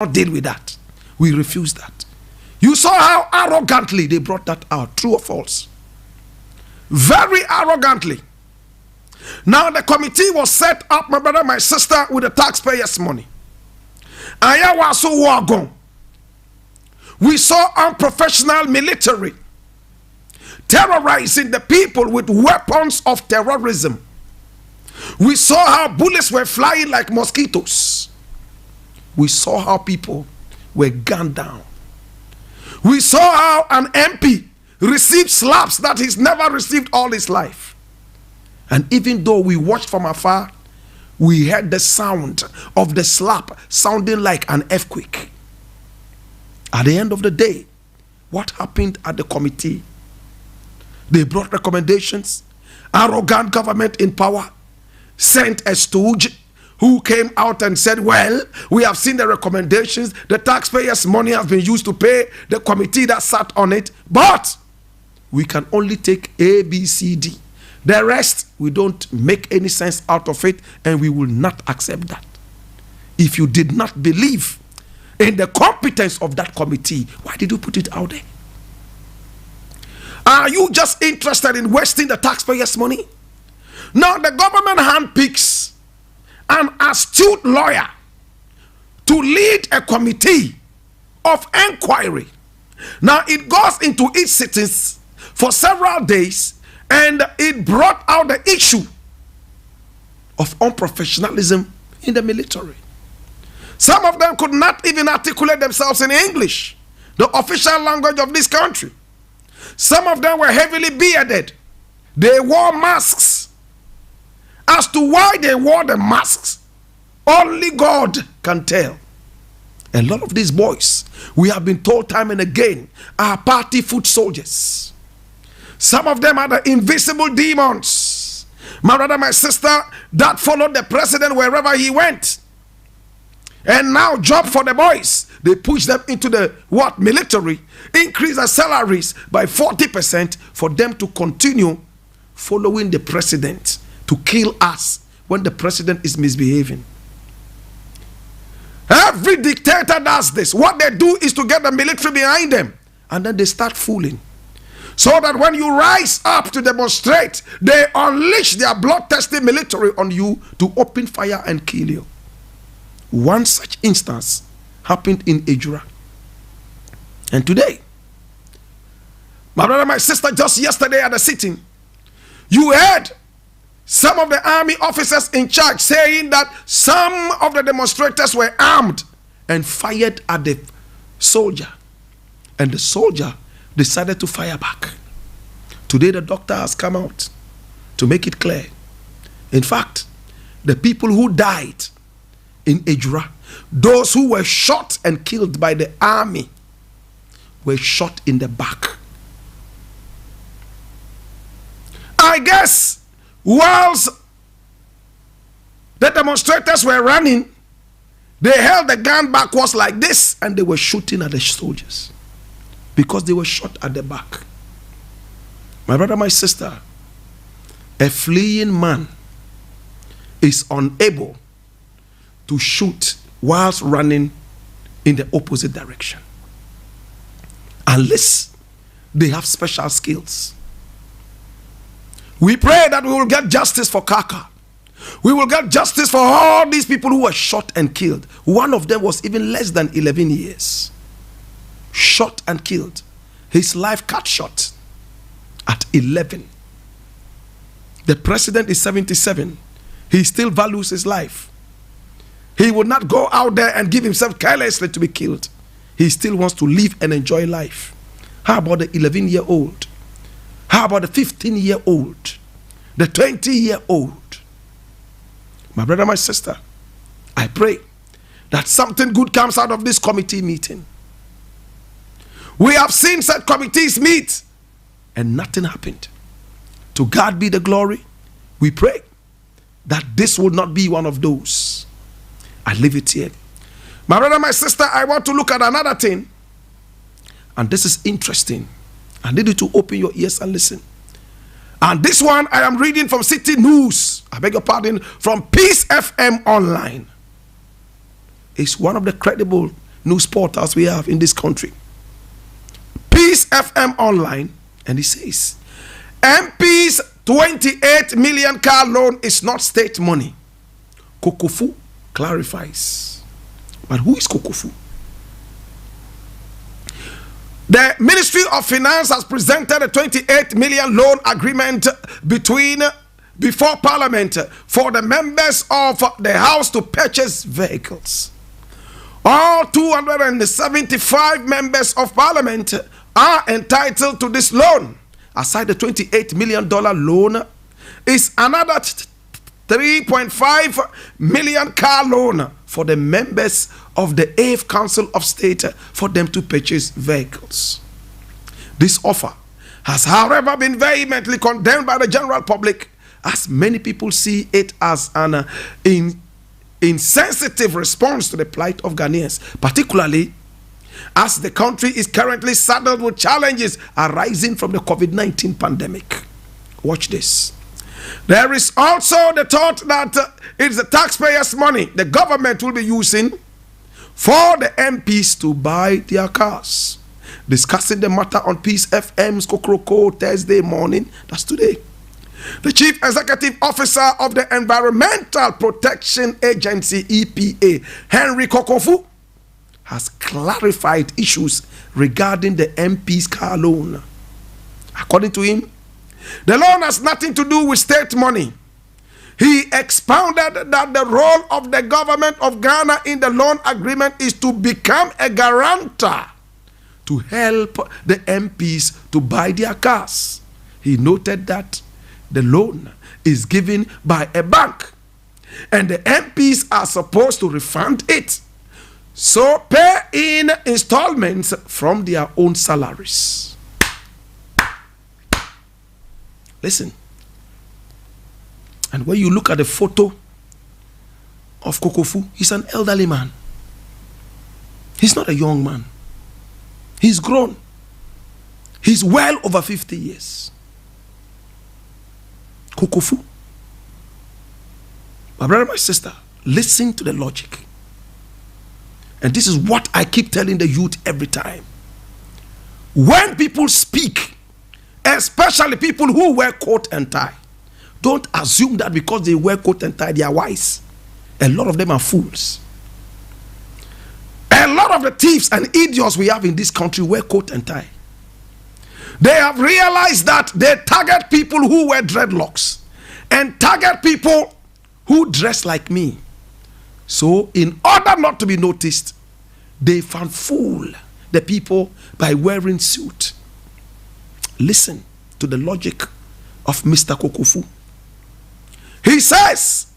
deal with that. We refuse that. You saw how arrogantly they brought that out. True or false? Very arrogantly. Now the committee was set up, my brother, my sister, with the taxpayers' money. We saw unprofessional military terrorizing the people with weapons of terrorism. We saw how bullets were flying like mosquitoes. We saw how people were gunned down. We saw how an MP received slaps that he's never received all his life. And even though we watched from afar, we heard the sound of the slap sounding like an earthquake. At the end of the day, what happened at the committee? They brought recommendations. Arrogant government in power sent a stooge who came out and said, well, we have seen the recommendations. The taxpayers' money has been used to pay the committee that sat on it. But we can only take A, B, C, D. The rest, we don't make any sense out of it, and we will not accept that. If you did not believe in the competence of that committee, why did you put it out there? Are you just interested in wasting the taxpayers' money? Now the government handpicks an astute lawyer to lead a committee of inquiry. Now it goes into its sittings for several days, and it brought out the issue of unprofessionalism in the military. Some of them could not even articulate themselves in English, the official language of this country. Some of them were heavily bearded. They wore masks. As to why they wore the masks, only God can tell. A lot of these boys, we have been told time and again, are party foot soldiers. Some of them are the invisible demons. My brother, my sister, that followed the president wherever he went. And now job for the boys. They push them into the military, increase their salaries by 40% for them to continue following the president, to kill us when the president is misbehaving. Every dictator does this. What they do is to get the military behind them, and then they start fooling. So that when you rise up to demonstrate, they unleash their bloodthirsty military on you to open fire and kill you. One such instance happened in Ejura. And today, my brother, my sister, just yesterday at the sitting, you heard some of the army officers in charge saying that some of the demonstrators were armed and fired at the soldier. And the soldier decided to fire back. Today the doctor has come out to make it clear. In fact, the people who died in Ejura, those who were shot and killed by the army, were shot in the back. I guess whilst the demonstrators were running, they held the gun backwards like this and they were shooting at the soldiers because they were shot at the back. My brother, my sister, a fleeing man is unable to shoot whilst running in the opposite direction, unless they have special skills. We pray that we will get justice for Kaka. We will get justice for all these people who were shot and killed. One of them was even less than 11 years. Shot and killed. His life cut short at 11. The president is 77. He still values his life. He would not go out there and give himself carelessly to be killed. He still wants to live and enjoy life. How about the 11-year-old? How about the 15-year-old? The 20-year-old? My brother, my sister, I pray that something good comes out of this committee meeting. We have seen such committees meet and nothing happened. To God be the glory. We pray that this will not be one of those. I leave it here. My brother, my sister, I want to look at another thing. And this is interesting. I need you to open your ears and listen. And this one I am reading from City News. I beg your pardon, from Peace FM Online. It's one of the credible news portals we have in this country. Peace FM Online, and he says, MP's 28 million car loan is not state money. Kokofu clarifies. But who is Kokofu? The Ministry of Finance has presented a 28 million loan agreement before Parliament for the members of the House to purchase vehicles. All 275 members of Parliament are entitled to this loan. Aside the $28 million loan is another 3.5 million car loan for the members of the 8th Council of State for them to purchase vehicles. This offer has, however, been vehemently condemned by the general public, as many people see it as an insensitive response to the plight of Ghanaians, particularly as the country is currently saddled with challenges arising from the COVID-19 pandemic. Watch this. There is also the thought that it's the taxpayers' money the government will be using for the MPs to buy their cars. Discussing the matter on Peace FM's Kokoroko Thursday morning, that's today, the Chief Executive Officer of the Environmental Protection Agency, EPA, Henry Kokofu, has clarified issues regarding the MP's car loan. According to him, the loan has nothing to do with state money. He expounded that the role of the government of Ghana in the loan agreement is to become a guarantor to help the MPs to buy their cars. He noted that the loan is given by a bank and the MPs are supposed to refund it. So pay in installments from their own salaries. Listen. And when you look at the photo of Kokofu, he's an elderly man. He's not a young man. He's grown. He's well over 50 years. Kokofu. My brother, my sister, listen to the logic. And this is what I keep telling the youth every time. When people speak, especially people who wear coat and tie, don't assume that because they wear coat and tie, they are wise. A lot of them are fools. A lot of the thieves and idiots we have in this country wear coat and tie. They have realized that they target people who wear dreadlocks and target people who dress like me. So in order not to be noticed, they fool the people by wearing suit. Listen to the logic of Mr. Kokofu. He says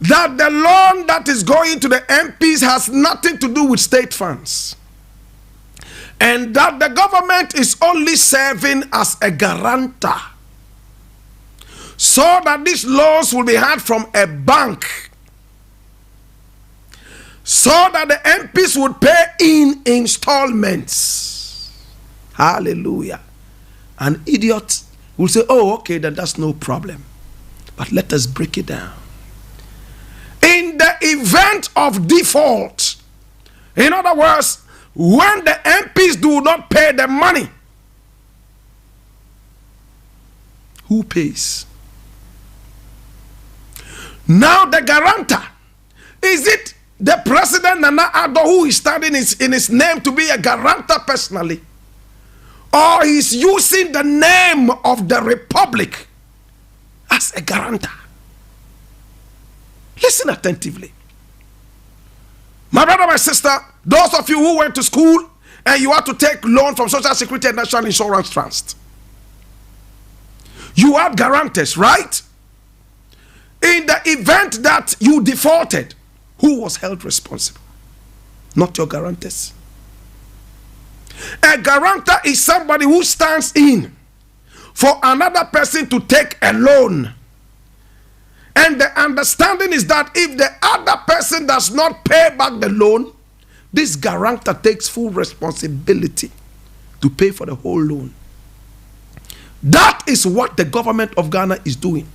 that the loan that is going to the MPs has nothing to do with state funds, and that the government is only serving as a guarantor so that these loans will be had from a bank, so that the MPs would pay in installments. Hallelujah. An idiot will say, oh, okay, then that's no problem. But let us break it down. In the event of default, in other words, when the MPs do not pay the money, who pays? Now the guarantor, is it the President Nana Addo who is standing in his name to be a guarantor personally? Or he's using the name of the Republic as a guarantor? Listen attentively. My brother, my sister, those of you who went to school and you had to take loan from Social Security and National Insurance Trust, you had guarantors, right? In the event that you defaulted, who was held responsible? Not your guarantors. A guarantor is somebody who stands in for another person to take a loan. And the understanding is that if the other person does not pay back the loan, this guarantor takes full responsibility to pay for the whole loan. That is what the government of Ghana is doing.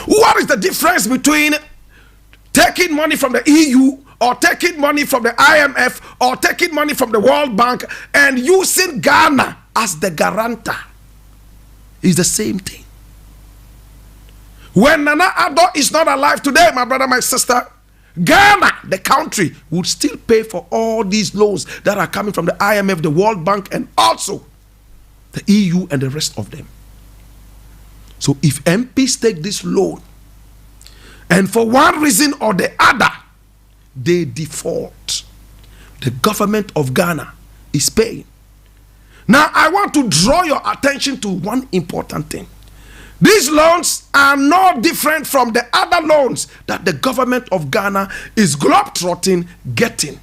What is the difference between taking money from the EU or taking money from the IMF or taking money from the World Bank and using Ghana as the guarantor is the same thing. When Nana Addo is not alive today, my brother, my sister, Ghana, the country, would still pay for all these loans that are coming from the IMF, the World Bank, and also the EU and the rest of them. So if MPs take this loan and for one reason or the other they default, the government of Ghana is paying. Now I want to draw your attention to one important thing. These loans are no different from the other loans that the government of Ghana is globetrotting getting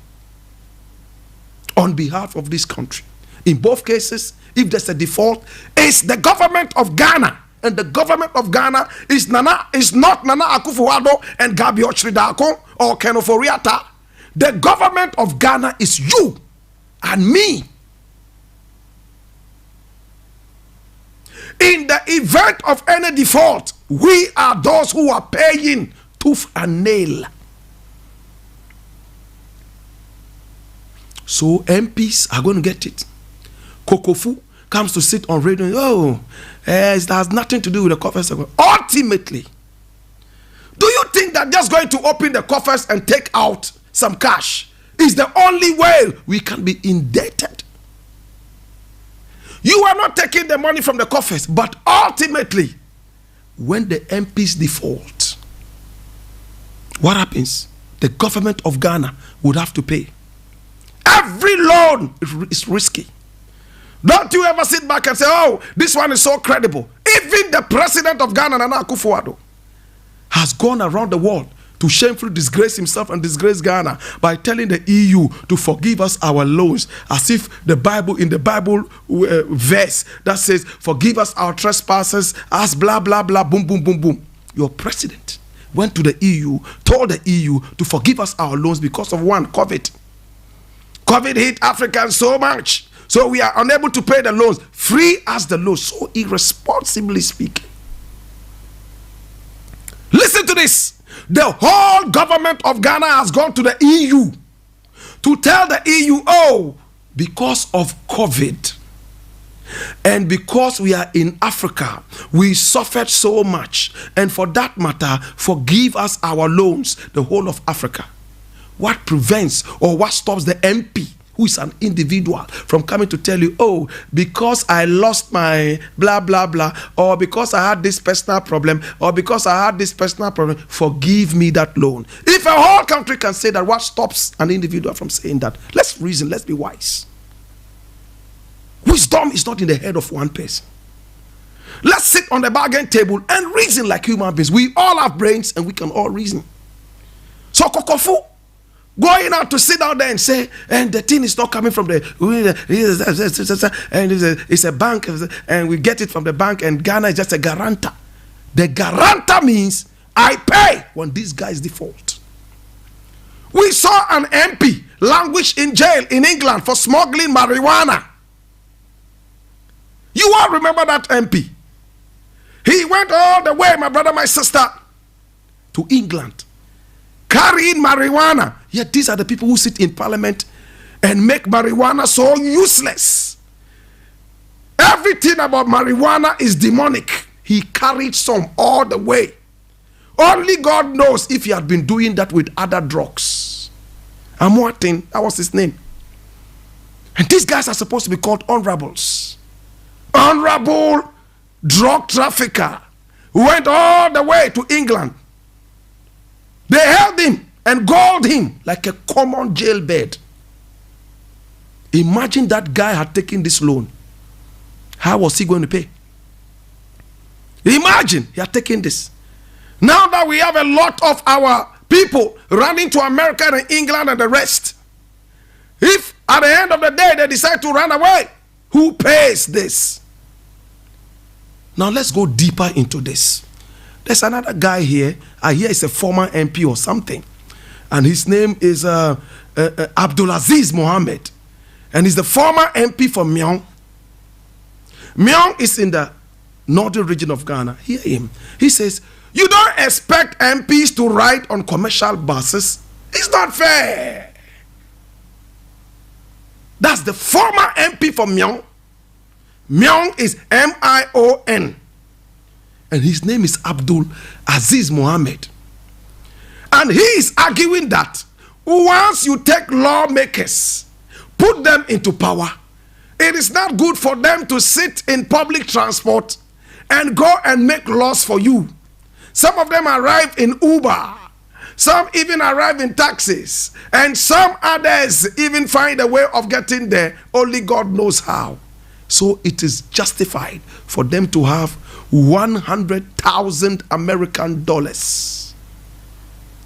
on behalf of this country. In both cases, if there's a default, it's the government of Ghana. And the government of Ghana is not Nana Akufo-Addo and Gabi Ochridako or Ken Ofori-Atta. The government of Ghana is you and me. In the event of any default, we are those who are paying tooth and nail. So MPs are going to get it. Kokofu comes to sit on radio. It has nothing to do with the coffers. Ultimately, do you think that just going to open the coffers and take out some cash is the only way we can be indebted? You are not taking the money from the coffers, but ultimately, when the MPs default, what happens? The government of Ghana would have to pay. Every loan is risky. Don't you ever sit back and say, oh, this one is so credible. Even the president of Ghana, Nana Akufo-Addo, has gone around the world to shamefully disgrace himself and disgrace Ghana by telling the EU to forgive us our loans, as if the Bible, in the Bible verse that says, forgive us our trespasses, as blah, blah, blah, boom, boom, boom, boom. Your president went to the EU, told the EU to forgive us our loans because of one, COVID. COVID hit Africans so much. So we are unable to pay the loans. Free as the loan. So irresponsibly speaking. Listen to this. The whole government of Ghana has gone to the EU to tell the EU, oh, because of COVID and because we are in Africa, we suffered so much. And for that matter, forgive us our loans, the whole of Africa. What prevents or what stops the MP, who is an individual, from coming to tell you, oh, because I lost my blah, blah, blah, or because I had this personal problem, or because I had this personal problem, forgive me that loan? If a whole country can say that, what stops an individual from saying that? Let's reason, let's be wise. Wisdom is not in the head of one person. Let's sit on the bargain table and reason like human beings. We all have brains and we can all reason. So Kokofu going out to sit down there and say, and the thing is not coming from the, and it's a bank, and we get it from the bank, and Ghana is just a guarantor. The guarantor means I pay when these guys default. We saw an MP languish in jail in England for smuggling marijuana. You all remember that MP? He went all the way, my brother, my sister, to England, carrying marijuana. Yet these are the people who sit in parliament and make marijuana so useless. Everything about marijuana is demonic. He carried some all the way. Only God knows if he had been doing that with other drugs. Amoatin, that was his name. And these guys are supposed to be called honorables. Honorable drug trafficker who went all the way to England. They held him and galled him like a common jailbird. Imagine that guy had taken this loan. How was he going to pay? Imagine he had taken this. Now that we have a lot of our people running to America and England and the rest, if at the end of the day they decide to run away, who pays this? Now let's go deeper into this. There's another guy here. I hear he's a former MP or something. And his name is Abdulaziz Mohammed. And he's the former MP for Myong. Myong is in the northern region of Ghana. Hear him. He says, you don't expect MPs to ride on commercial buses It's not fair. That's the former MP from Myong. Myong is M-I-O-N. And his name is Abdul Aziz Mohammed. And he is arguing that once you take lawmakers, put them into power, it is not good for them to sit in public transport and go and make laws for you. Some of them arrive in Uber. Some even arrive in taxis. And some others even find a way of getting there. Only God knows how. So it is justified for them to have 100,000 American dollars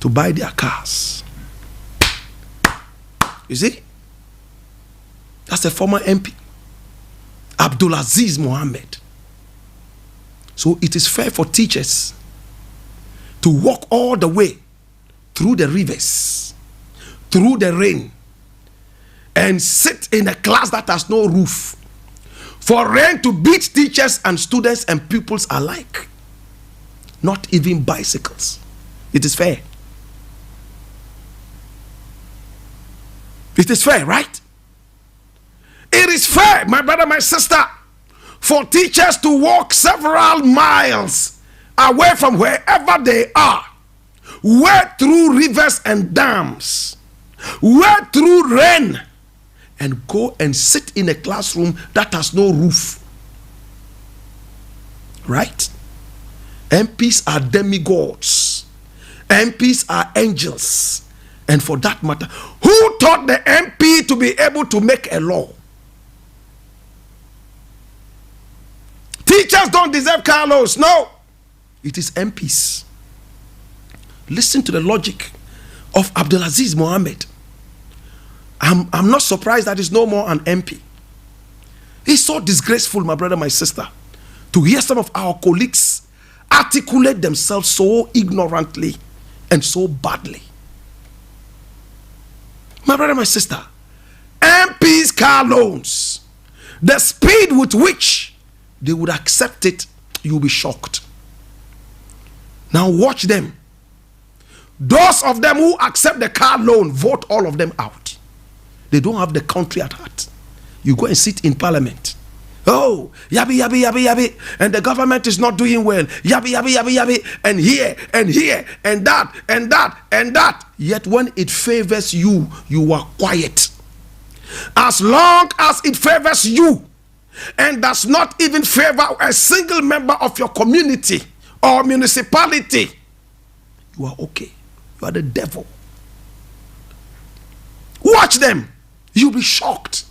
to buy their cars. You see? That's a former MP, Abdul Aziz Mohammed. So it is fair for teachers to walk all the way through the rivers, through the rain, and sit in a class that has no roof, for rain to beat teachers and students and pupils alike. Not even bicycles. It is fair. It is fair, right? It is fair, my brother, my sister, for teachers to walk several miles away from wherever they are, wade through rivers and dams, wade through rain, and go and sit in a classroom that has no roof. Right? MPs are demigods. MPs are angels. And for that matter, who taught the MP to be able to make a law? Teachers don't deserve car loans. No. It is MPs. Listen to the logic of Abdulaziz Mohammed. I'm not surprised that he's no more an MP. It's so disgraceful, my brother, my sister, to hear some of our colleagues articulate themselves so ignorantly and so badly. My brother, my sister, MPs car loans, the speed with which they would accept it, you'll be shocked. Now watch them. Those of them who accept the car loan, vote all of them out. They don't have the country at heart. You go and sit in parliament. Oh, yabby, yabby, yabby, yabby. And the government is not doing well. Yabby, yabby, yabby, yabby. And here, and here, and that, and that, and that. Yet when it favors you, you are quiet. As long as it favors you, and does not even favor a single member of your community or municipality, you are okay. You are the devil. Watch them. You'll be shocked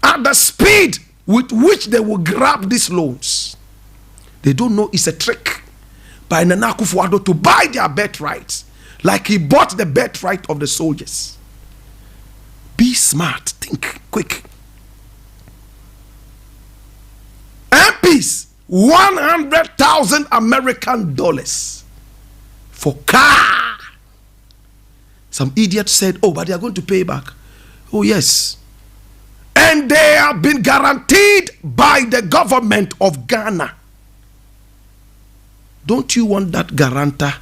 at the speed with which they will grab these loans. They don't know it's a trick by Nana Akufo-Addo to buy their birthrights, like he bought the birthright of the soldiers. Be smart. Think quick. MPs, 100,000 American dollars for car. Some idiot said, oh, but they are going to pay back. Oh, yes. And they have been guaranteed by the government of Ghana. Don't you want that guarantor?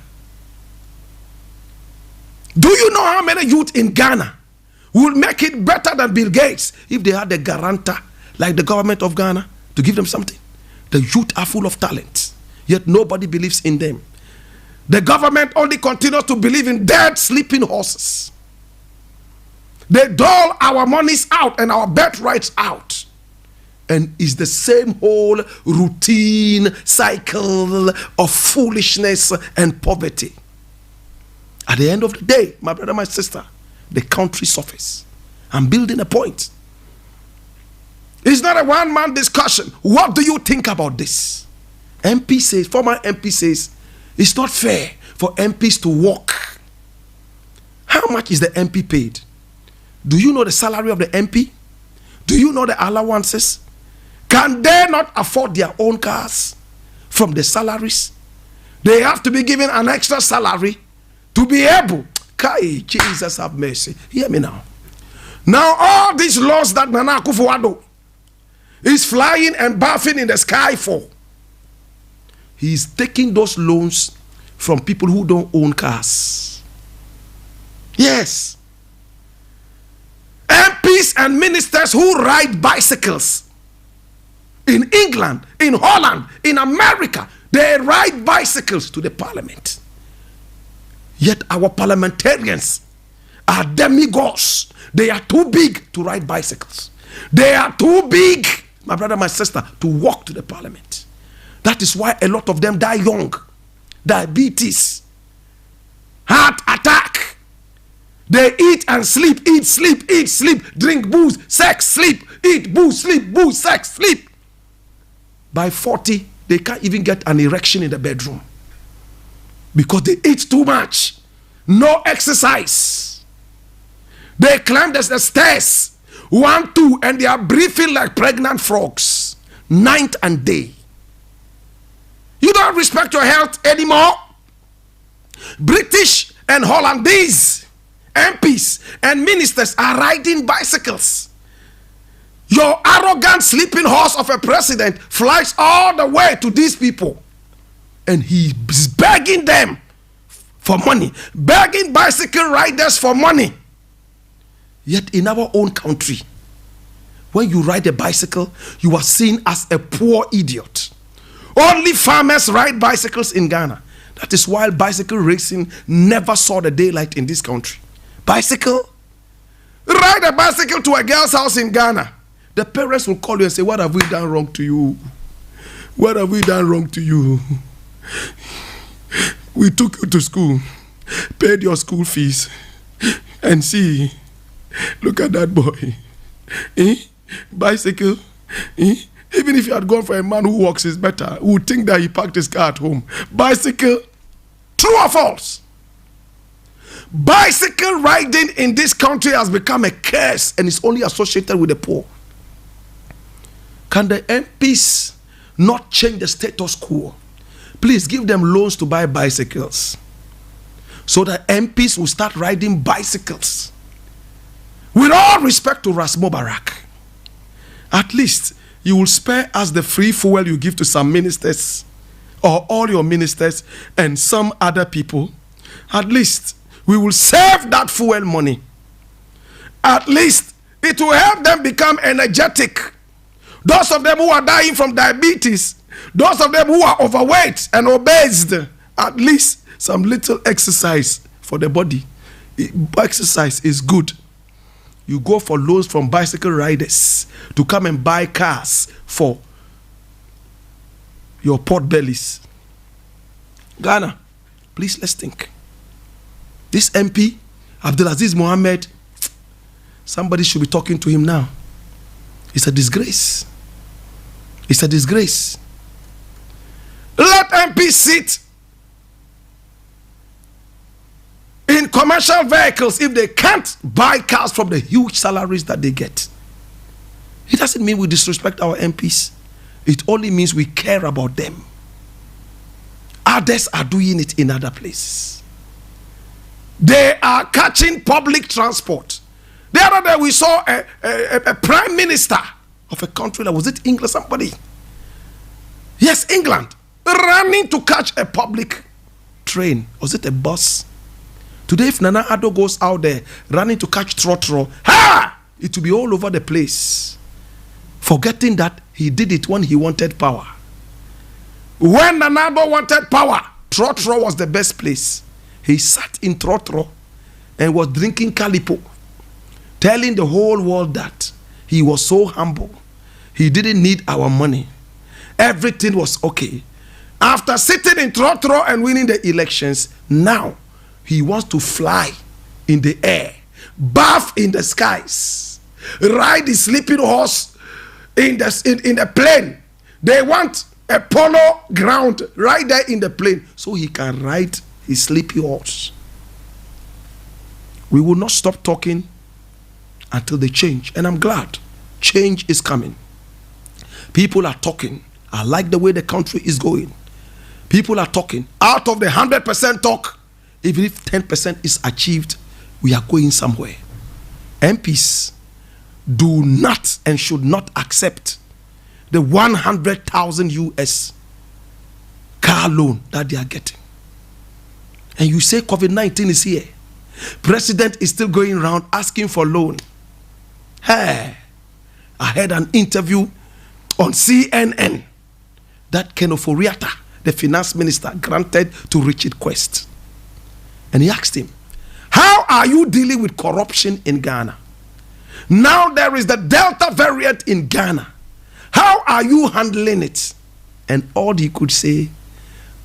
Do you know how many youth in Ghana will make it better than Bill Gates if they had a guarantor like the government of Ghana to give them something? The youth are full of talent, yet nobody believes in them. The government only continues to believe in dead, sleeping horses. They dole our monies out and our birthrights out. And it's the same whole routine cycle of foolishness and poverty. At the end of the day, my brother, my sister, the country suffers. I'm building a point. It's not a one-man discussion. What do you think about this? MP says, former MP says, it's not fair for MPs to work. How much is the MP paid? Do you know the salary of the MP? Do you know the allowances? Can they not afford their own cars from the salaries? They have to be given an extra salary to be able. Kai, Jesus have mercy. Hear me now. Now all these laws that Nana Akufo-Addo is flying and bathing in the sky for, he is taking those loans from people who don't own cars. Yes. MPs and ministers who ride bicycles in England, in Holland, in America, they ride bicycles to the parliament. Yet our parliamentarians are demigods. They are too big to ride bicycles. They are too big, my brother, my sister, to walk to the parliament. That is why a lot of them die young. Diabetes, heart attack. They eat and sleep, eat, sleep, eat, sleep, drink, booze, sex, sleep, eat, booze, sleep, booze, sex, sleep. By 40, they can't even get an erection in the bedroom because they eat too much. No exercise. They climb the stairs, 1, 2, and they are breathing like pregnant frogs, night and day. You don't respect your health anymore. British and Hollandese MPs and ministers are riding bicycles. Your arrogant sleeping horse of a president flies all the way to these people, and he is begging them for money, begging bicycle riders for money. Yet in our own country, when you ride a bicycle, you are seen as a poor idiot. Only farmers ride bicycles in Ghana. That is why bicycle racing never saw the daylight in this country. Bicycle? Ride a bicycle to a girl's house in Ghana. The parents will call you and say, what have we done wrong to you? What have we done wrong to you? We took you to school, paid your school fees, and see, look at that boy. Bicycle? Even if you had gone for a man who walks is better, who would think that he parked his car at home. Bicycle? True or false? Bicycle riding in this country has become a curse and is only associated with the poor. Can the MPs not change the status quo? Please give them loans to buy bicycles so that MPs will start riding bicycles. With all respect to Ras Mubarak, at least you will spare us the free fuel you give to some ministers or all your ministers and some other people. At least we will save that fuel money. At least it will help them become energetic. Those of them who are dying from diabetes, those of them who are overweight and obese, at least some little exercise for the body. Exercise is good. You go for loans from bicycle riders to come and buy cars for your pot bellies. Ghana, please let's think. This MP, Abdulaziz Mohammed, somebody should be talking to him now. It's a disgrace. It's a disgrace. Let MPs sit in commercial vehicles if they can't buy cars from the huge salaries that they get. It doesn't mean we disrespect our MPs. It only means we care about them. Others are doing it in other places. They are catching public transport. The other day we saw a prime minister of a country, that was it England, somebody? Yes, England, running to catch a public train. Was it a bus? Today, if Nana Addo goes out there running to catch Trotro, it will be all over the place. Forgetting that he did it when he wanted power. When Nana Addo wanted power, Trotro was the best place. He sat in Trotro and was drinking Calipo, telling the whole world that he was so humble. He didn't need our money. Everything was okay. After sitting in Trotro and winning the elections, now he wants to fly in the air, bath in the skies, ride the sleeping horse in the plane. They want a polo ground right there in the plane so he can ride his sleepy horse. We will not stop talking until they change. And I'm glad change is coming. People are talking. I like the way the country is going. People are talking. Out of the 100% talk, even if 10% is achieved, we are going somewhere. MPs do not and should not accept the 100,000 US car loan that they are getting. And you say COVID-19 is here. President is still going around asking for loan. Hey, I had an interview on CNN that Ken Oforiatta, the finance minister, granted to Richard Quest. And he asked him, how are you dealing with corruption in Ghana? Now there is the Delta variant in Ghana. How are you handling it? And all he could say,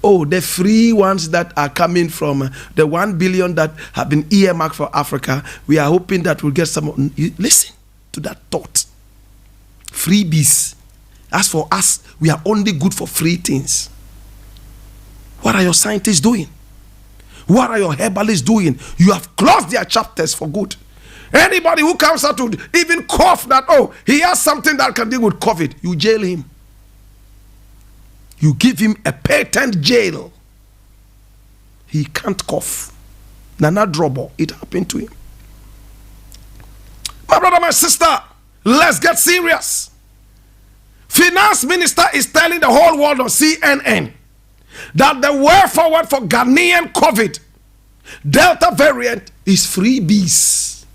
oh, the free ones that are coming from the 1 billion that have been earmarked for Africa, we are hoping that we'll get some. Listen to that thought. Freebies. As for us, we are only good for free things. What are your scientists doing? What are your herbalists doing? You have closed their chapters for good. Anybody who comes out to even cough that, oh, he has something that can deal with COVID, you jail him. You give him a patent jail. He can't cough. Nana Drobo, it happened to him. My brother, my sister, let's get serious. Finance minister is telling the whole world on CNN that the way forward for Ghanaian COVID Delta variant is freebies.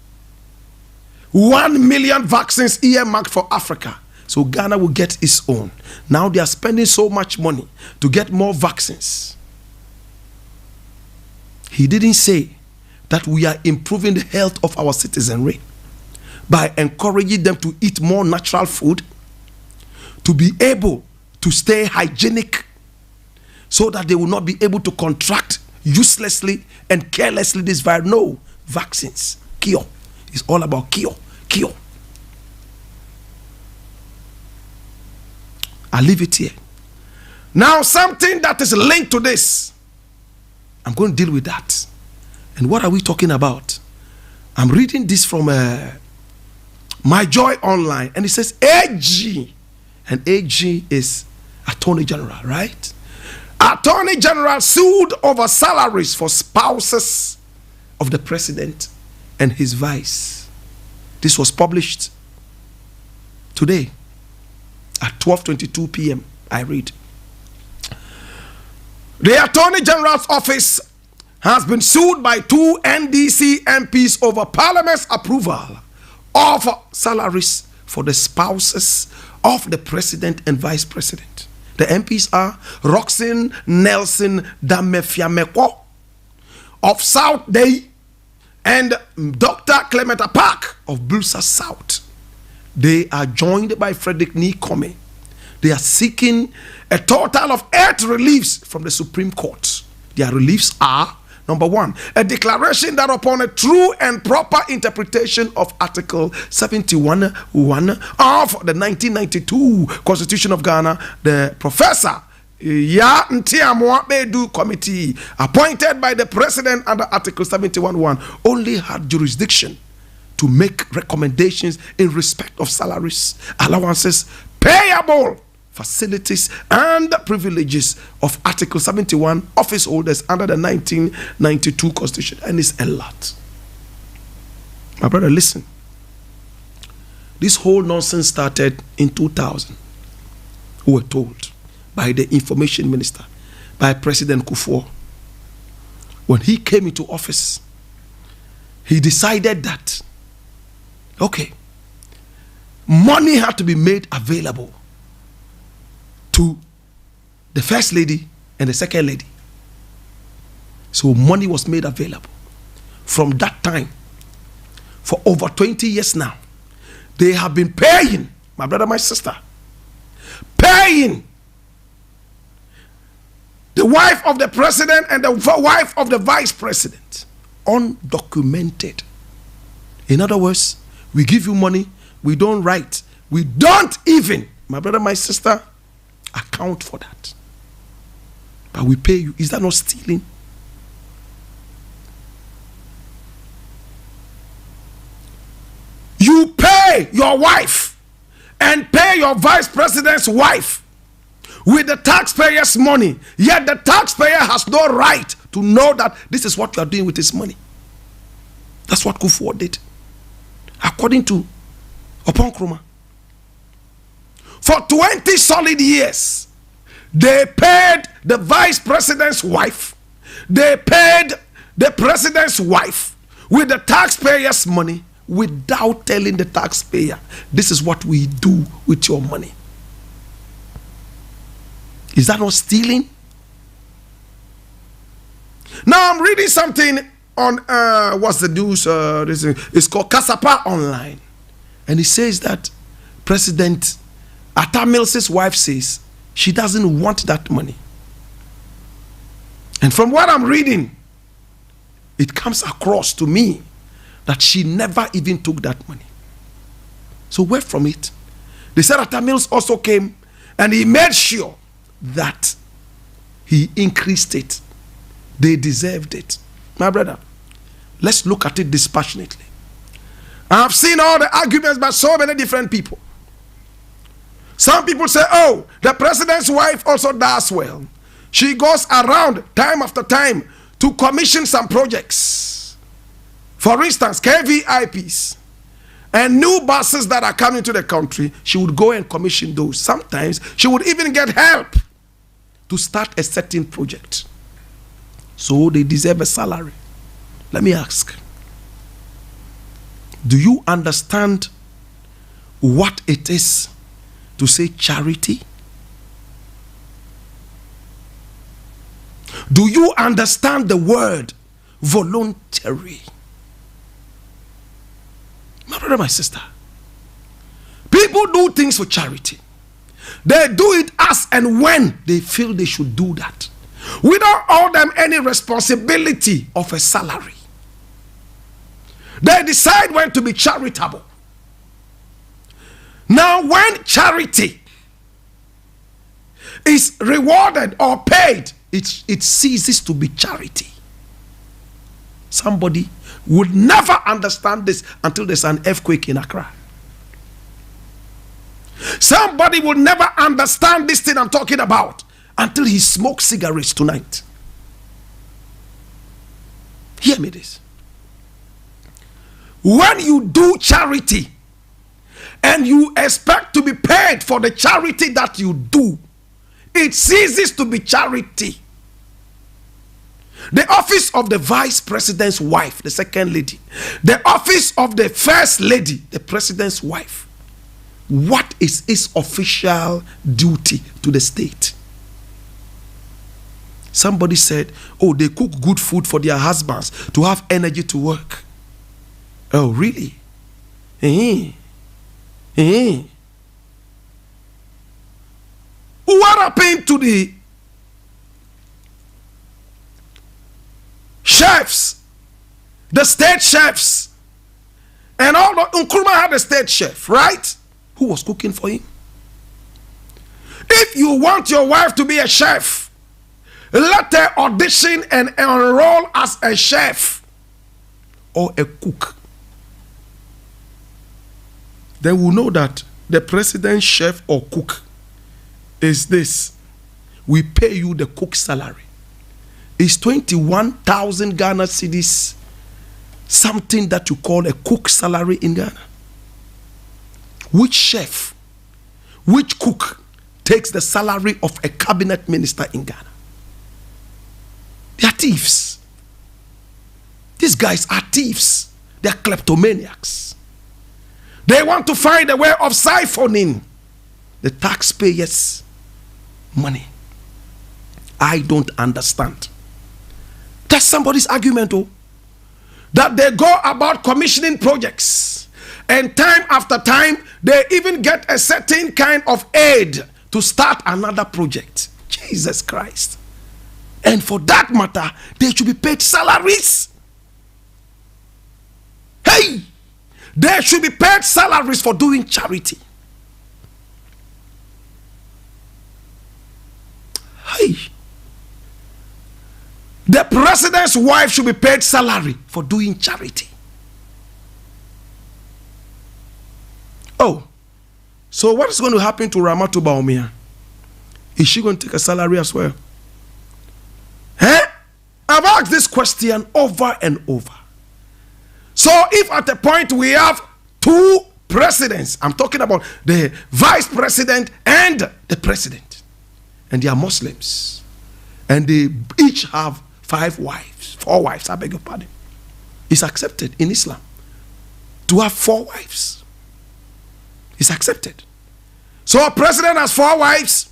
1 million vaccines earmarked for Africa. So Ghana will get its own. Now they are spending so much money to get more vaccines. He didn't say that we are improving the health of our citizenry by encouraging them to eat more natural food, to be able to stay hygienic so that they will not be able to contract uselessly and carelessly this virus. No, vaccines, cure. It's all about cure. I'll leave it here. Now, something that is linked to this, I'm going to deal with that. And what are we talking about? I'm reading this from My Joy Online, and it says AG, and AG is Attorney General, right? Attorney General sued over salaries for spouses of the president and his vice. This was published today at 12:22 p.m. I read. The Attorney General's office has been sued by 2 NDC MPs over Parliament's approval of salaries for the spouses of the president and vice president. The MPs are Roxanne Nelson Damefiameko of South Day and Dr. Clementa Park of Bulsa South. They are joined by Frederick Nikome. They are seeking a total of 8 reliefs from the Supreme Court. Their reliefs are: number 1, a declaration that upon a true and proper interpretation of Article 71(1) of the 1992 Constitution of Ghana, the Professor Ya Ntiamoa Bedu Committee, appointed by the President under Article 71(1), only had jurisdiction to make recommendations in respect of salaries, allowances, payable facilities, and privileges of Article 71 office holders under the 1992 Constitution. And it's a lot. My brother, listen. This whole nonsense started in 2000. We were told by the information minister, by President Kufuor. When he came into office, he decided that, okay, money had to be made available to the first lady and the second lady. So money was made available. From that time, for over 20 years now, they have been paying, my brother, my sister, paying the wife of the president and the wife of the vice president, undocumented. In other words, we give you money, we don't write, we don't even, my brother, my sister, account for that. But we pay you. Is that not stealing? You pay your wife and pay your vice president's wife with the taxpayers' money, yet the taxpayer has no right to know that this is what you are doing with his money. That's what Kufuor did, according to Oponkroma. For 20 solid years, they paid the vice president's wife, they paid the president's wife, with the taxpayers' money without telling the taxpayer, this is what we do with your money. Is that not stealing? Now I'm reading something on what's the news? It's called Kasapa Online, and it says that President Atta Mills's wife says she doesn't want that money. And from what I'm reading, it comes across to me that she never even took that money. So where from it? They said Atta Mills also came and he made sure that he increased it. They deserved it. My brother, let's look at it dispassionately. I've seen all the arguments by so many different people. Some people say, oh, the president's wife also does well. She goes around time after time to commission some projects. For instance, KVIPs and new buses that are coming to the country, she would go and commission those. Sometimes she would even get help to start a certain project. So they deserve a salary. Let me ask, do you understand what it is to say charity? Do you understand the word voluntary? My brother, my sister, people do things for charity. They do it as and when they feel they should do that. We don't owe them any responsibility of a salary. They decide when to be charitable. Now, when charity is rewarded or paid, it ceases to be charity. Somebody would never understand this until there's an earthquake in Accra. Somebody would never understand this thing I'm talking about until he smokes cigarettes tonight. Hear me this. When you do charity and you expect to be paid for the charity that you do, it ceases to be charity. The office of the vice president's wife, the second lady, the office of the first lady, the president's wife, what is its official duty to the state? Somebody said, oh, they cook good food for their husbands to have energy to work. Oh, really? What happened to the chefs, the state chefs, and all the Nkrumah had a state chef, right? Who was cooking for him? If you want your wife to be a chef, let her audition and enroll as a chef or a cook. Then we'll know that the president's chef or cook is this. We pay you the cook salary. It's 21,000 Ghana cedis, something that you call a cook salary in Ghana. Which chef, which cook takes the salary of a cabinet minister in Ghana? They are thieves. These guys are thieves. They are kleptomaniacs. They want to find a way of siphoning the taxpayers' money. I don't understand. That's somebody's argument, oh, that they go about commissioning projects, and time after time they even get a certain kind of aid to start another project. Jesus Christ. And for that matter, they should be paid salaries. Hey, they should be paid salaries for doing charity. Hey, the president's wife should be paid salary for doing charity. Oh, so what is going to happen to Ramatu Baumia? Is she going to take a salary as well? I've asked this question over and over. So if at a point we have two presidents, I'm talking about the vice president and the president, and they are Muslims, and they each have 4 wives, I beg your pardon. It's accepted in Islam to have 4 wives. It's accepted. So president has 4 wives.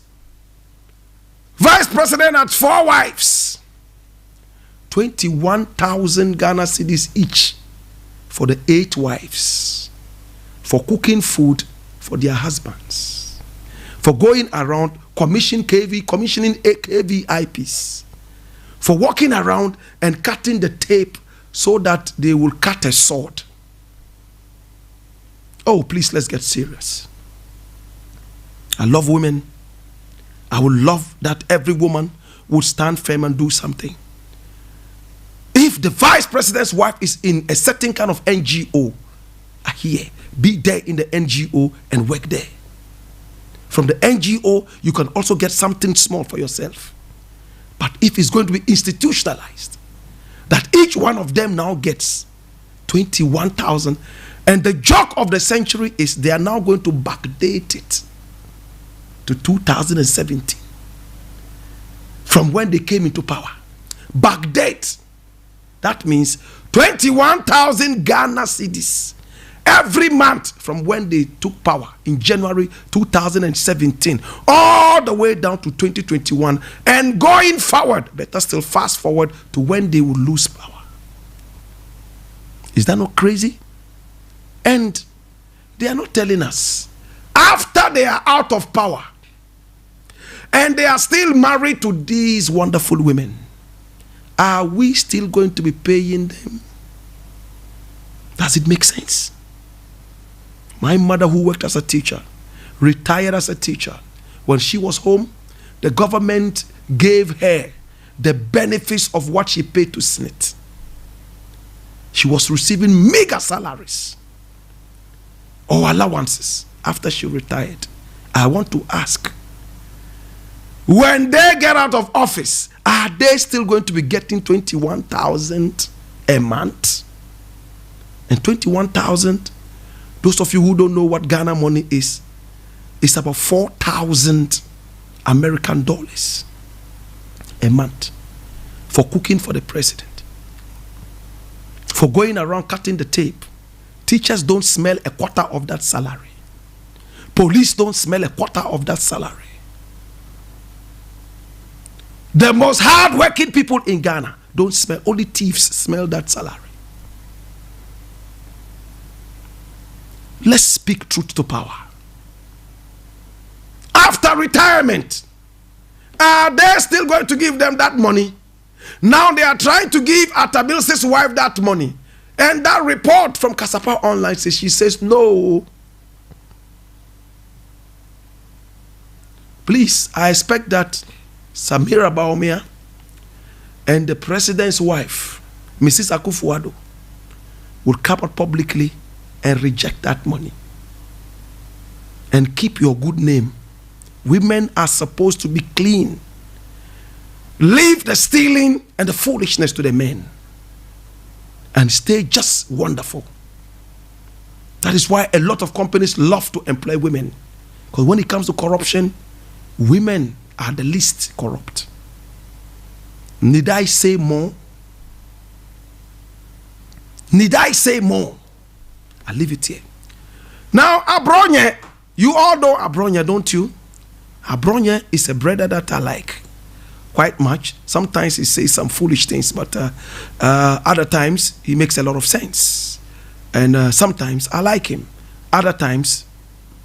Vice president has 4 wives. 21,000 Ghana cedis each for the 8 wives, for cooking food for their husbands, for going around commissioning KV IPs, for walking around and cutting the tape so that they will cut a sword. Oh, please, let's get serious. I love women. I would love that every woman would stand firm and do something. If the vice president's wife is in a certain kind of NGO, be there in the NGO and work there. From the NGO, you can also get something small for yourself. But if it's going to be institutionalized, that each one of them now gets 21,000, and the joke of the century is they are now going to backdate it to 2017 from when they came into power. Backdate. That means 21,000 Ghana cedis every month from when they took power in January 2017 all the way down to 2021 and going forward. Better still fast forward to when they will lose power. Is that not crazy? And they are not telling us after they are out of power and they are still married to these wonderful women, are we still going to be paying them? Does it make sense? My mother, who worked as a teacher, retired as a teacher, when she was home, the government gave her the benefits of what she paid to SNIT. She was receiving mega salaries or allowances after she retired. I want to ask, when they get out of office, are they still going to be getting 21,000 a month? And 21,000, those of you who don't know what Ghana money is, it's about 4,000 American dollars a month for cooking for the president, for going around cutting the tape. Teachers don't smell a quarter of that salary. Police don't smell a quarter of that salary. The most hard-working people in Ghana don't smell. Only thieves smell that salary. Let's speak truth to power. After retirement, are they still going to give them that money? Now they are trying to give Atabilse's wife that money. And that report from Kasapa Online says, she says no. Please, I expect that Samira Baumia and the president's wife, Mrs. Akufo-Addo, will come out publicly and reject that money and keep your good name. Women are supposed to be clean. Leave the stealing and the foolishness to the men and stay just wonderful. That is why a lot of companies love to employ women, because when it comes to corruption, women are the least corrupt. Need I say more? Need I say more? I'll leave it here. Now, Abronye, you all know Abronye, don't you? Abronye is a brother that I like quite much. Sometimes he says some foolish things, but other times he makes a lot of sense. And sometimes I like him. Other times,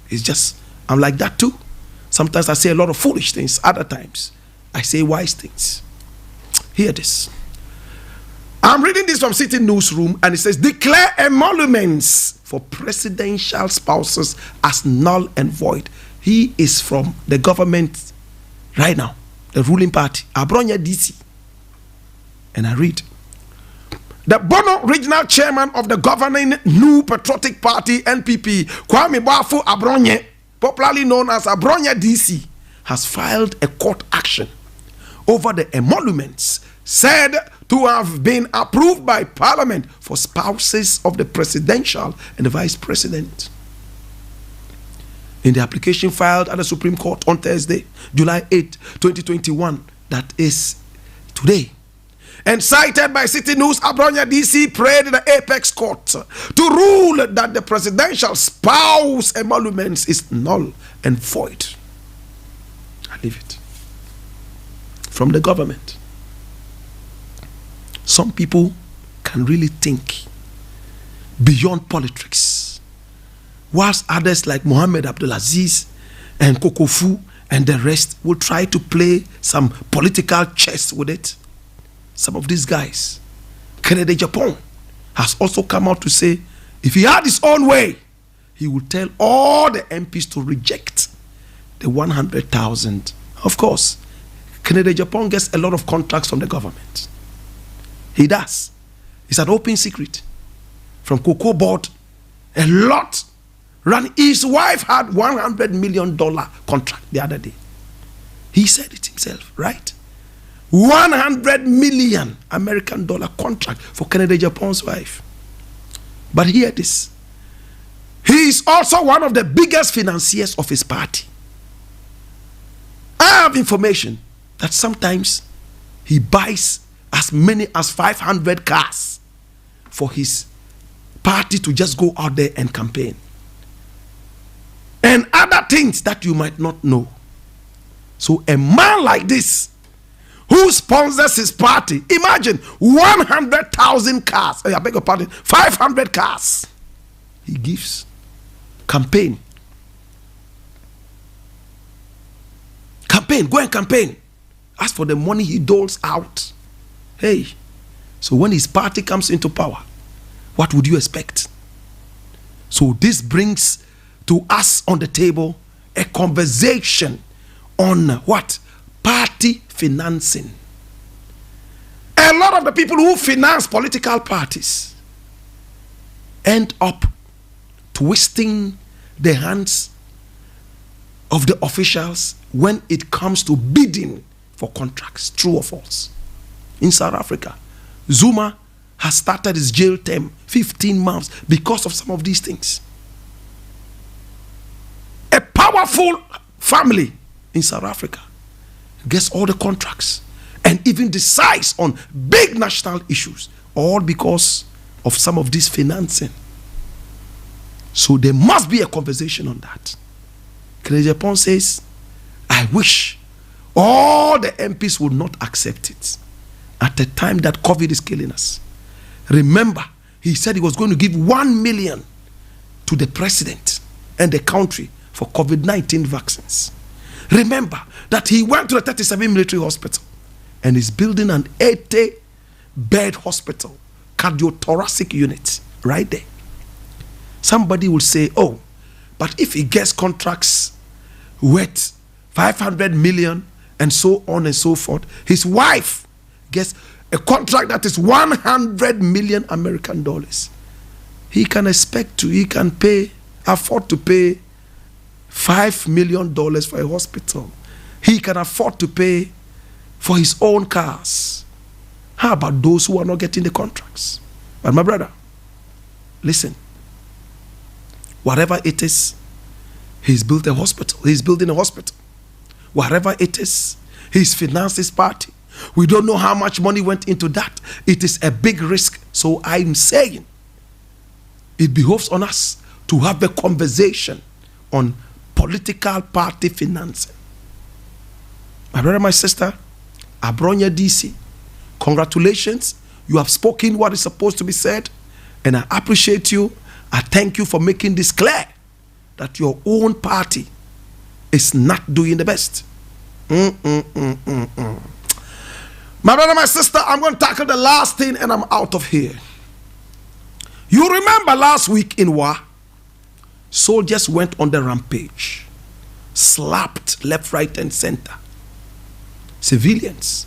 it's just, I'm like that too. Sometimes I say a lot of foolish things. Other times, I say wise things. Hear this. I'm reading this from City Newsroom, and it says, declare emoluments for presidential spouses as null and void. He is from the government right now, the ruling party, Abronya DC. And I read, the Bono regional chairman of the governing New Patriotic Party, NPP, Kwame Bafu Abronye, popularly known as Abronya DC, has filed a court action over the emoluments said to have been approved by Parliament for spouses of the presidential and the vice president. In the application filed at the Supreme Court on Thursday, July 8, 2021, that is today, And cited by City News, Abronya DC prayed in the Apex Court to rule that the presidential spouse emoluments is null and void. I leave it. From the government. Some people can really think beyond politics, whilst others like Mohammed Abdulaziz and Kokofu and the rest will try to play some political chess with it. Some of these guys, Kennedy Japan has also come out to say if he had his own way, he would tell all the MPs to reject the 100,000. Of course, Kennedy Japan gets a lot of contracts from the government. He does. It's an open secret. From Cocoa Board, a lot. His wife had $100 million contract the other day. He said it himself, right? 100 million American dollar contract for Kennedy Japan's wife. But hear this. He is also one of the biggest financiers of his party. I have information that sometimes he buys as many as 500 cars for his party to just go out there and campaign. And other things that you might not know. So a man like this, who sponsors his party, imagine 100,000 cars, I beg your pardon, 500 cars, he gives. Campaign. Campaign, go and campaign. As for the money he doles out, hey, so when his party comes into power, what would you expect? So this brings to us on the table a conversation on what? Party financing. A lot of the people who finance political parties end up twisting the hands of the officials when it comes to bidding for contracts. True or false? In South Africa, Zuma has started his jail term 15 months because of some of these things. A powerful family in South Africa gets all the contracts and even decides on big national issues, all because of some of this financing. So there must be a conversation on that. Kennedy Japan says, I wish all the MPs would not accept it at the time that COVID is killing us. Remember, he said he was going to give 1 million to the president and the country for COVID-19 vaccines. Remember that he went to the 37 military hospital and is building an 80-bed hospital, cardiothoracic unit, right there. Somebody will say, oh, but if he gets contracts worth 500 million and so on and so forth, his wife gets a contract that is 100 million American dollars. He can afford to pay $5 million for a hospital. He can afford to pay for his own cars. How about those who are not getting the contracts? But my brother, listen. Whatever it is, he's built a hospital. He's building a hospital. Whatever it is, he's financed his party. We don't know how much money went into that. It is a big risk. So I'm saying it behoves on us to have a conversation on political party financing. My brother, my sister, Abronya DC, congratulations. You have spoken what is supposed to be said, and I appreciate you. I thank you for making this clear that your own party is not doing the best. My brother, my sister, I'm going to tackle the last thing and I'm out of here. You remember last week in Wa, soldiers went on the rampage, slapped left, right, and center. Civilians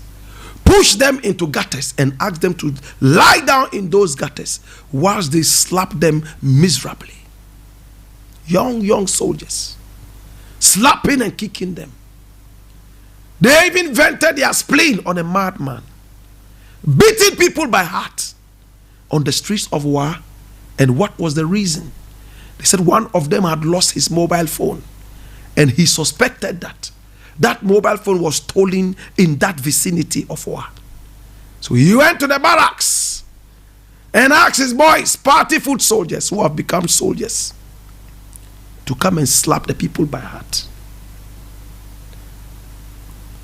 pushed them into gutters and asked them to lie down in those gutters whilst they slapped them miserably. Young soldiers, slapping and kicking them. They even vented their spleen on a madman, beating people by heart on the streets of Wa. And what was the reason? They said one of them had lost his mobile phone, and he suspected that that mobile phone was stolen in that vicinity of Wa. So he went to the barracks and asked his boys, party foot soldiers who have become soldiers, to come and slap the people by heart.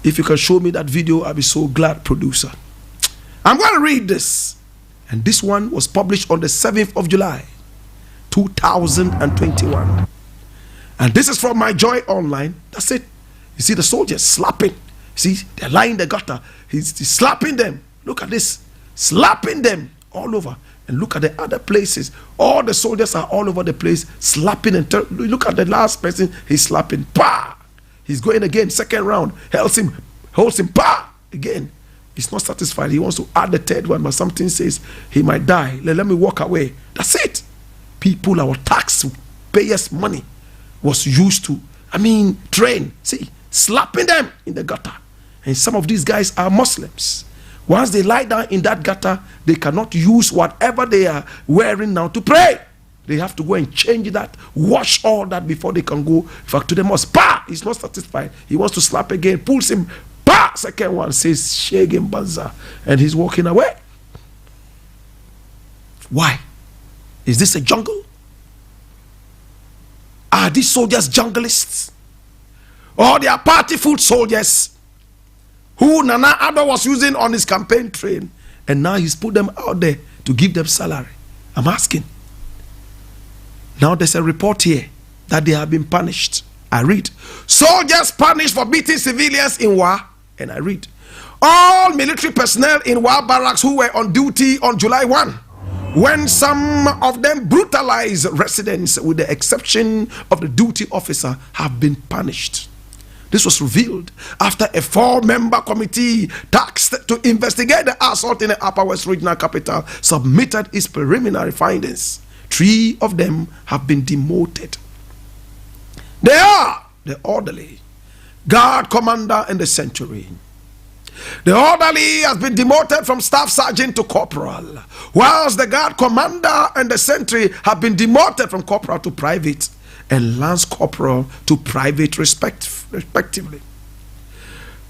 If you can show me that video, I'll be so glad, producer. I'm going to read this. And this one was published on the 7th of July, 2021. And this is from My Joy Online. That's it. You see the soldiers slapping. See, they're lying in the gutter. He's slapping them. Look at this. Slapping them all over. And look at the other places. All the soldiers are all over the place, slapping and look at the last person. He's slapping. Bah! He's going again. Second round. Holds him. Bah! Again. He's not satisfied. He wants to add the third one, but something says he might die. Let me walk away. That's it. People, our taxpayers' money was used to, train. See, slapping them in the gutter. And some of these guys are Muslims. Once they lie down in that gutter, they cannot use whatever they are wearing now to pray. They have to go and change that, wash all that before they can go back to the mosque. Pa! He's not satisfied. He wants to slap again, pulls him. Pa! Second one says, Shegin Banza. And he's walking away. Why? Is this a jungle? Are these soldiers junglists? Or they are party foot soldiers who Nana Addo was using on his campaign train, and now he's put them out there to give them salary? I'm asking. Now there's a report here that they have been punished. I read, soldiers punished for beating civilians in war. And I read, all military personnel in war barracks who were on duty on July 1, when some of them brutalized residents, with the exception of the duty officer, have been punished. This was revealed after a 4-member committee tasked to investigate the assault in the Upper West Regional Capital submitted its preliminary findings. 3 of them have been demoted. They are the orderly, guard commander, and the centurion. The orderly has been demoted from staff sergeant to corporal, whilst the guard commander and the sentry have been demoted from corporal to private and lance corporal to private respectively.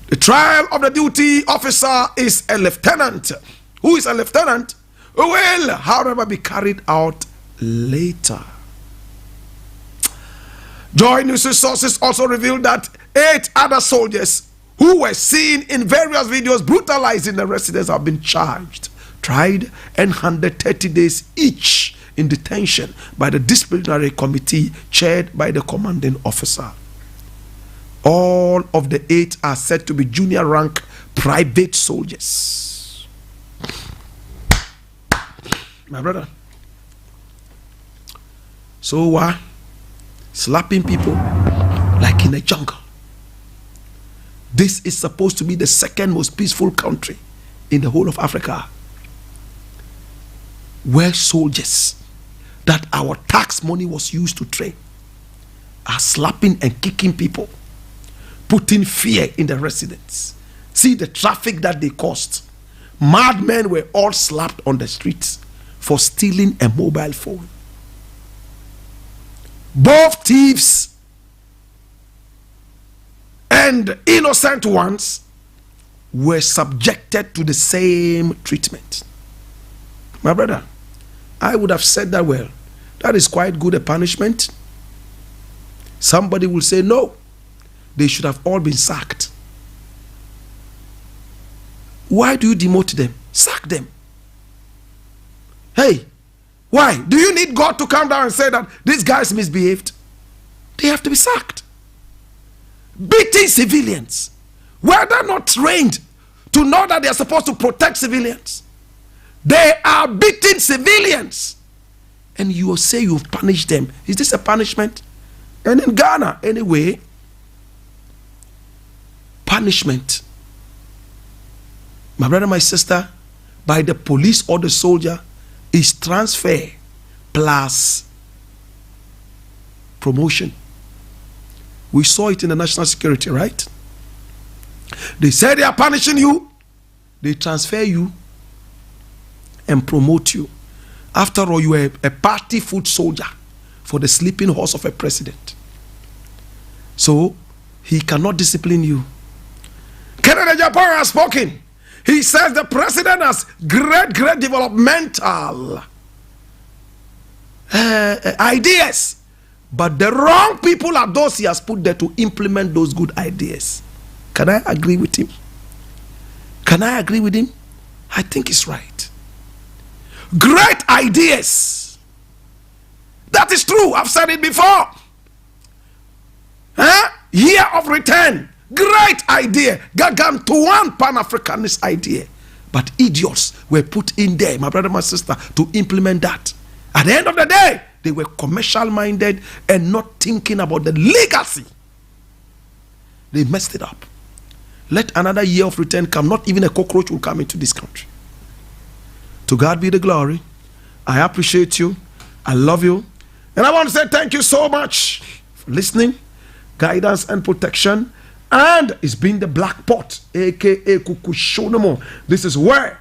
The trial of the duty officer is a lieutenant. Who is a lieutenant? Who will, however, be carried out later. Joy News sources also revealed that 8 other soldiers who were seen in various videos brutalizing the residents have been charged, tried, and handed 30 days each in detention by the disciplinary committee chaired by the commanding officer. All of the 8 are said to be junior rank private soldiers. My brother. So slapping people like in a jungle. This is supposed to be the second most peaceful country in the whole of Africa, where soldiers that our tax money was used to train are slapping and kicking people, putting fear in the residents. See the traffic that they caused. Madmen were all slapped on the streets for stealing a mobile phone. Both thieves and innocent ones were subjected to the same treatment. My brother, I would have said that, well, that is quite good a punishment. Somebody will say, no, they should have all been sacked. Why do you demote them? Sack them. Hey, why? Do you need God to come down and say that these guys misbehaved? They have to be sacked. Beating civilians. Were they not trained to know that they are supposed to protect civilians? They are beating civilians. And you will say you've punished them. Is this a punishment? And in Ghana, anyway, punishment, my brother, my sister, by the police or the soldier, is transfer plus promotion. We saw it in the national security, right? They say they are punishing you, they transfer you and promote you. After all, you are a party foot soldier for the sleeping horse of a president. So he cannot discipline you. Kennedy Japan has spoken. He says the president has great developmental ideas, but the wrong people are those he has put there to implement those good ideas. Can I agree with him? Can I agree with him? I think he's right. Great ideas. That is true. I've said it before. Year of return. Great idea. Gargantuan Pan-Africanist idea. But idiots were put in there, my brother, my sister, to implement that. At the end of the day, they were commercial minded and not thinking about the legacy. They messed it up. Let another year of return come. Not even a cockroach will come into this country. To God be the glory. I appreciate you. I love you. And I want to say thank you so much for listening, guidance and protection. And it's been the Black Pot, aka Kukushonomo. This is where